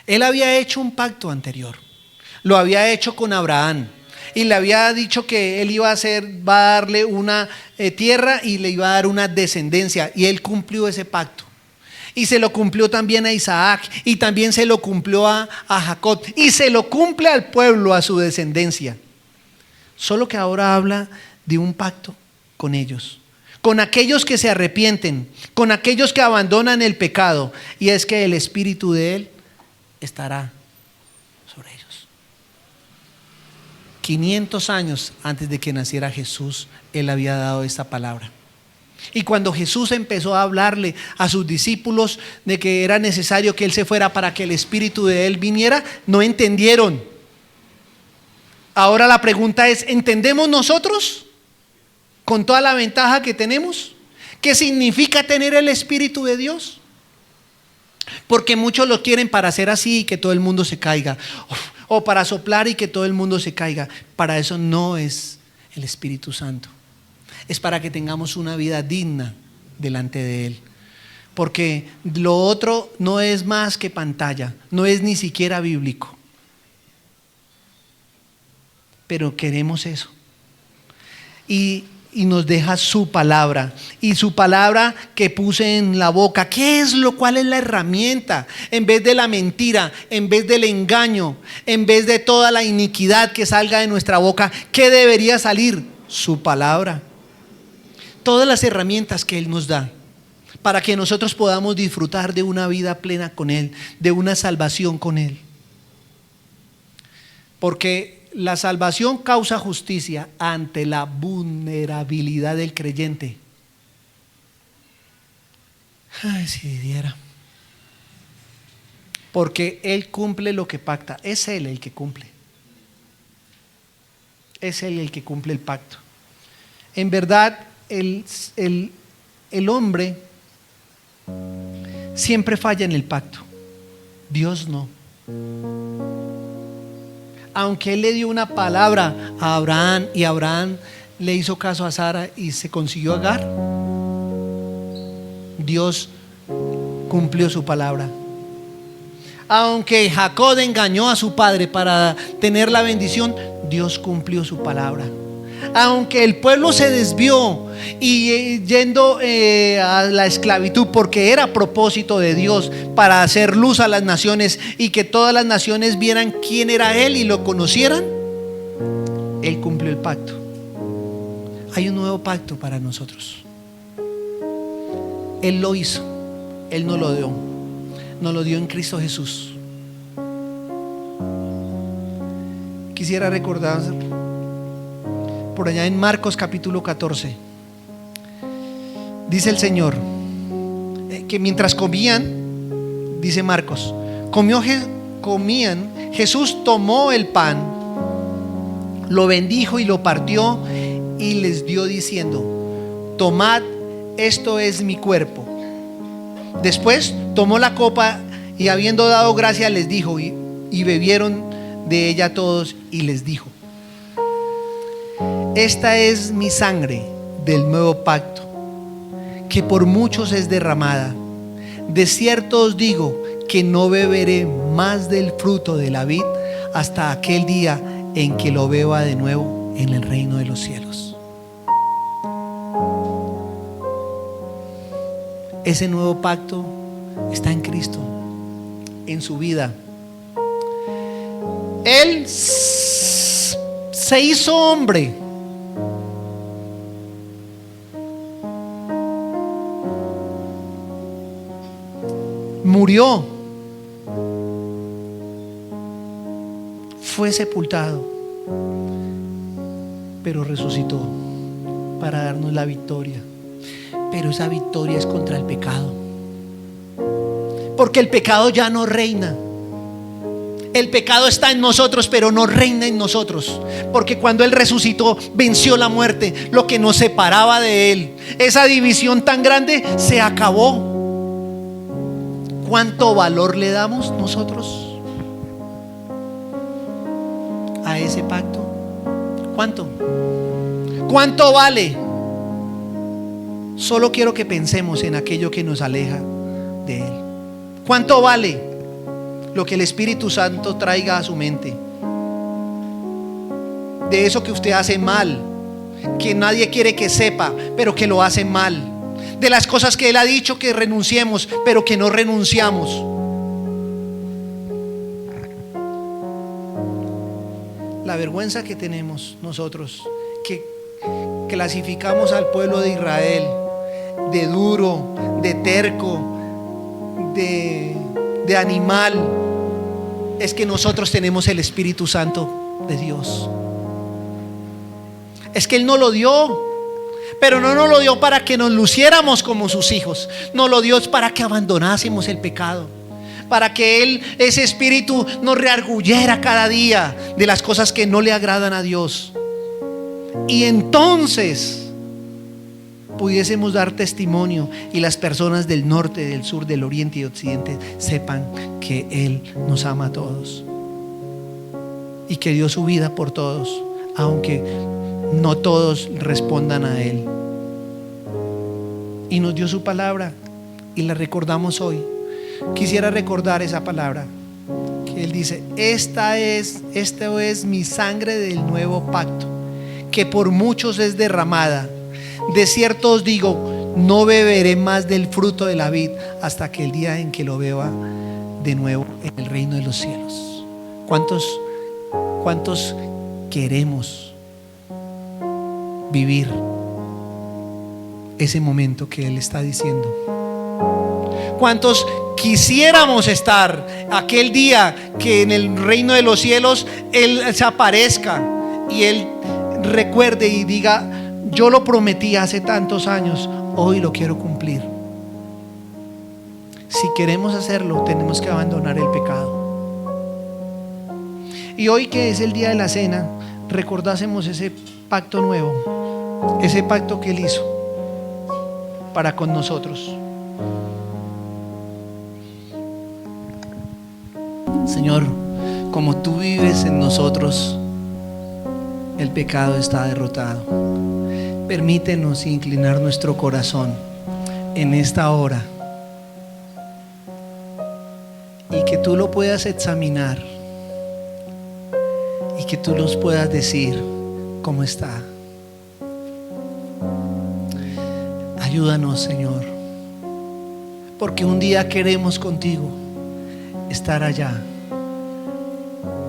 Él había hecho un pacto anterior. Lo había hecho con Abraham. Y le había dicho que él iba a darle una tierra y le iba a dar una descendencia. Y él cumplió ese pacto. Y se lo cumplió también a Isaac. Y también se lo cumplió a Jacob. Y se lo cumple al pueblo, a su descendencia. Solo que ahora habla de un pacto con ellos, con aquellos que se arrepienten, con aquellos que abandonan el pecado, y es que el Espíritu de Él estará sobre ellos. 500 años antes de que naciera Jesús, Él había dado esta palabra. Y cuando Jesús empezó a hablarle a sus discípulos de que era necesario que Él se fuera para que el Espíritu de Él viniera, no entendieron. Ahora la pregunta es, ¿entendemos nosotros? Con toda la ventaja que tenemos, ¿qué significa tener el Espíritu de Dios? Porque muchos lo quieren para hacer así y que todo el mundo se caiga, o para soplar y que todo el mundo se caiga. Para eso no es el Espíritu Santo. Es para que tengamos una vida digna delante de Él. Porque lo otro no es más que pantalla, no es ni siquiera bíblico. Pero queremos eso. Y nos deja su palabra, y su palabra que puse en la boca. ¿Cuál es la herramienta? En vez de la mentira, en vez del engaño, en vez de toda la iniquidad que salga de nuestra boca, ¿qué debería salir? Su palabra. Todas las herramientas que Él nos da para que nosotros podamos disfrutar de una vida plena con Él, de una salvación con Él. Porque la salvación causa justicia ante la vulnerabilidad del creyente. Ay, si diera. Porque Él cumple lo que pacta. Es Él el que cumple. Es Él el que cumple el pacto. En verdad, el hombre siempre falla en el pacto. Dios no. Aunque Él le dio una palabra a Abraham y Abraham le hizo caso a Sara y se consiguió a Agar, Dios cumplió su palabra. Aunque Jacob engañó a su padre para tener la bendición, Dios cumplió su palabra. Aunque el pueblo se desvió y yendo a la esclavitud, porque era propósito de Dios para hacer luz a las naciones y que todas las naciones vieran quién era Él y lo conocieran, Él cumplió el pacto. Hay un nuevo pacto para nosotros. Él lo hizo, Él nos lo dio en Cristo Jesús. Quisiera recordar por allá en Marcos capítulo 14, dice el Señor que mientras comían, dice Marcos, comían, Jesús tomó el pan, lo bendijo y lo partió y les dio diciendo: tomad, esto es mi cuerpo. Después tomó la copa y habiendo dado gracias les dijo, y bebieron de ella todos, y les dijo: esta es mi sangre del nuevo pacto, que por muchos es derramada. De cierto os digo que no beberé más del fruto de la vid hasta aquel día en que lo beba de nuevo en el reino de los cielos. Ese nuevo pacto está en Cristo, en su vida. Él se hizo hombre. Murió. Fue sepultado. Pero resucitó para darnos la victoria. Pero esa victoria es contra el pecado. Porque el pecado ya no reina. El pecado está en nosotros, pero no reina en nosotros. Porque cuando Él resucitó, venció la muerte, lo que nos separaba de Él. Esa división tan grande se acabó. ¿Cuánto valor le damos nosotros a ese pacto? ¿Cuánto? ¿Cuánto vale? Solo quiero que pensemos en aquello que nos aleja de Él. ¿Cuánto vale lo que el Espíritu Santo traiga a su mente? De eso que usted hace mal, que nadie quiere que sepa, pero que lo hace mal. De las cosas que Él ha dicho que renunciemos, pero que no renunciamos. La vergüenza que tenemos nosotros, que clasificamos al pueblo de Israel de duro, de terco, de animal, es que nosotros tenemos el Espíritu Santo de Dios. Es que Él nos lo dio, pero no nos lo dio para que nos luciéramos como sus hijos. Nos lo dio para que abandonásemos el pecado, para que Él, ese Espíritu, nos reargullera cada día de las cosas que no le agradan a Dios. Y entonces pudiésemos dar testimonio y las personas del norte, del sur, del oriente y occidente sepan que Él nos ama a todos y que dio su vida por todos, aunque no todos respondan a Él. Y nos dio su palabra y la recordamos hoy. Quisiera recordar esa palabra que Él dice: esta es mi sangre del nuevo pacto, que por muchos es derramada. De cierto os digo, no beberé más del fruto de la vid hasta que el día en que lo beba de nuevo en el reino de los cielos. ¿Cuántos queremos vivir ese momento que Él está diciendo? ¿Cuántos quisiéramos estar aquel día que en el reino de los cielos Él se aparezca y Él recuerde y diga: yo lo prometí hace tantos años, hoy lo quiero cumplir? Si queremos hacerlo, tenemos que abandonar el pecado. Y hoy, que es el día de la cena, recordásemos ese pacto nuevo, ese pacto que Él hizo para con nosotros. Señor, como tú vives en nosotros, el pecado está derrotado. Permítenos inclinar nuestro corazón en esta hora y que tú lo puedas examinar y que tú nos puedas decir cómo está. Ayúdanos, Señor, porque un día queremos contigo estar allá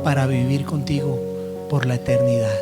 para vivir contigo por la eternidad.